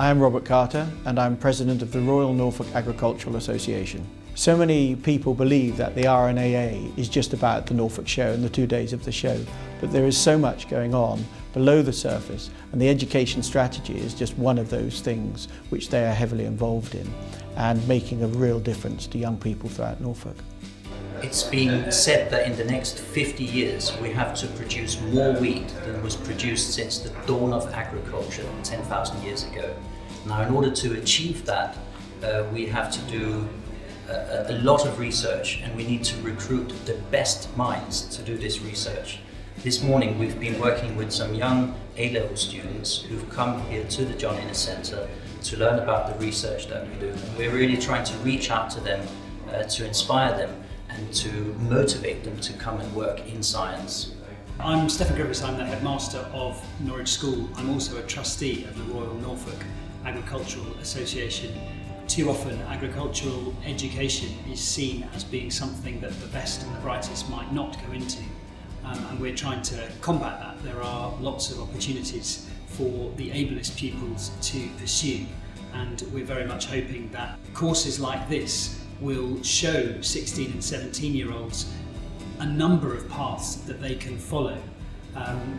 I am Robert Carter and I'm President of the Royal Norfolk Agricultural Association. So many people believe that the RNAA is just about the Norfolk show and the 2 days of the show, but there is so much going on below the surface, and the education strategy is just one of those things which they are heavily involved in and making a real difference to young people throughout Norfolk. It's been said that in the next 50 years we have to produce more wheat than was produced since the dawn of agriculture 10,000 years ago. Now, in order to achieve that, we have to do a lot of research, and we need to recruit the best minds to do this research. This morning we've been working with some young A-level students who've come here to the John Innes Centre to learn about the research that we do. And we're really trying to reach out to them, to inspire them and to motivate them to come and work in science. I'm Stefan Rivers, I'm the headmaster of Norwich School. I'm also a trustee of the Royal Norfolk Agricultural Association. Too often agricultural education is seen as being something that the best and the brightest might not go into, and we're trying to combat that. There are lots of opportunities for the ablest pupils to pursue, and we're very much hoping that courses like this will show 16 and 17-year-olds a number of paths that they can follow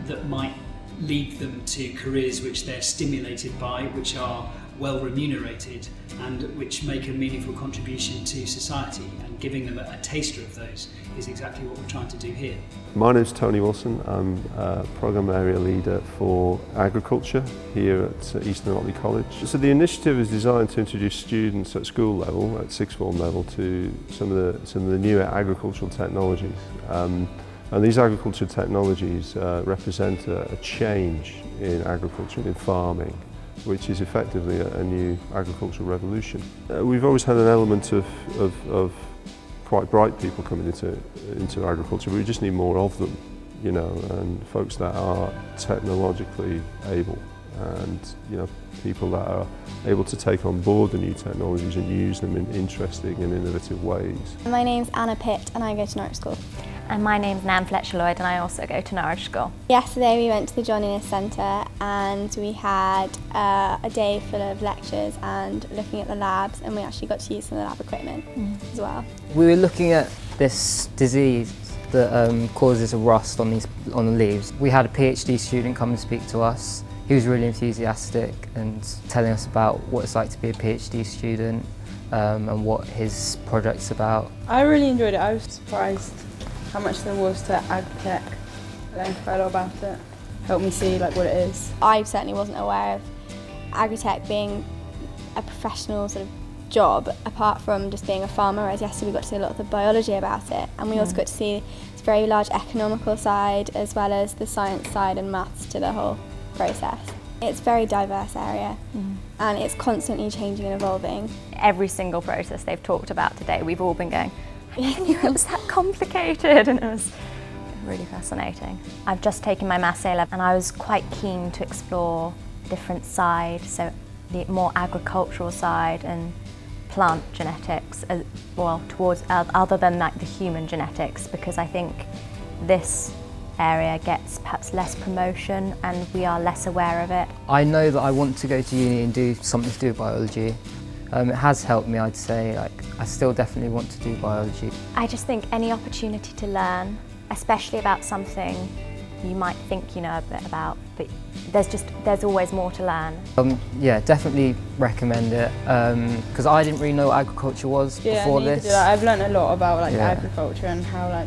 that might lead them to careers which they're stimulated by, which are well remunerated and which make a meaningful contribution to society, and giving them a taster of those is exactly what we're trying to do here. My name's Tony Wilson. I'm Programme Area Leader for Agriculture here at Eastern Otley College. So the initiative is designed to introduce students at school level, at sixth form level, to some of the newer agricultural technologies. And these agricultural technologies represent a change in agriculture and in farming, which is effectively a new agricultural revolution. We've always had an element of quite bright people coming into agriculture. We just need more of them, you know, and folks that are technologically able, and people that are able to take on board the new technologies and use them in interesting and innovative ways. My name's Anna Pitt and I go to Norwich School. And my name's Nan Fletcher-Lloyd and I also go to Norwich School. Yesterday we went to the John Innes Centre and we had a day full of lectures and looking at the labs, and we actually got to use some of the lab equipment as well. We were looking at this disease that causes a rust on the leaves. We had a PhD student come and speak to us. He was really enthusiastic and telling us about what it's like to be a PhD student and what his project's about. I really enjoyed it. I was surprised how much there was to AgriTech. I learned quite a lot about it. Helped me see what it is. I certainly wasn't aware of AgriTech being a professional sort of job, apart from just being a farmer, whereas yesterday we got to see a lot of the biology about it, and we also got to see this very large economical side as well as the science side and maths to the whole process. It's a very diverse area and it's constantly changing and evolving. Every single process they've talked about today, we've all been going, I never knew it was that complicated, and it was really fascinating. I've just taken my Maths A-level and I was quite keen to explore different sides, so the more agricultural side and plant genetics, towards other than the human genetics, because I think this area gets perhaps less promotion and we are less aware of it. I know that I want to go to uni and do something to do with biology. It has helped me, I'd say. I still definitely want to do biology. I just think any opportunity to learn, especially about something you might think you know a bit about, but there's always more to learn. Yeah, definitely recommend it, because I didn't really know what agriculture was before this. Yeah, I've learned a lot about agriculture and how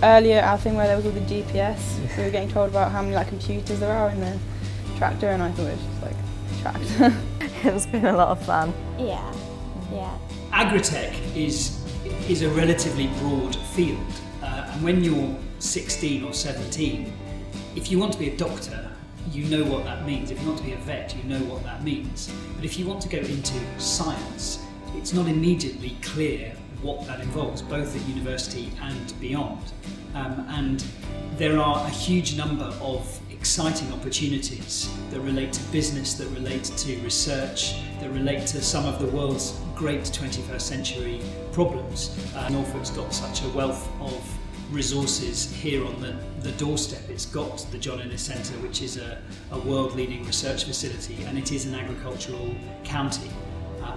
earlier our thing where there was all the GPS, we were getting told about how many computers there are in the tractor, and I thought it was just tractor. It's been a lot of fun. Yeah. AgriTech is a relatively broad field, and when you're 16 or 17, if you want to be a doctor, you know what that means. If you want to be a vet, you know what that means. But if you want to go into science, it's not immediately clear what that involves, both at university and beyond. And there are a huge number of exciting opportunities that relate to business, that relate to research, that relate to some of the world's great 21st century problems. Norfolk's got such a wealth of resources here on the doorstep. It's got the John Innes Centre, which is a world-leading research facility, and it is an agricultural county.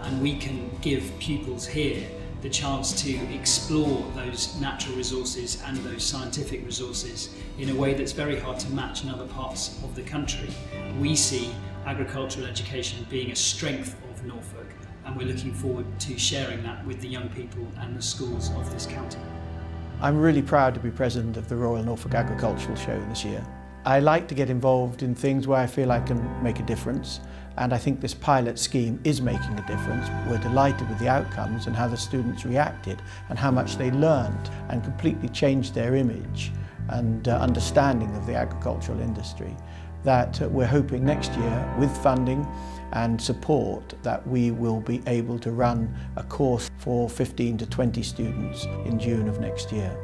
And we can give pupils here the chance to explore those natural resources and those scientific resources in a way that's very hard to match in other parts of the country. We see agricultural education being a strength of Norfolk, and we're looking forward to sharing that with the young people and the schools of this county. I'm really proud to be president of the Royal Norfolk Agricultural Show this year. I like to get involved in things where I feel I can make a difference, and I think this pilot scheme is making a difference. We're delighted with the outcomes and how the students reacted and how much they learned and completely changed their image and understanding of the agricultural industry, that we're hoping next year, with funding and support, that we will be able to run a course for 15 to 20 students in June of next year.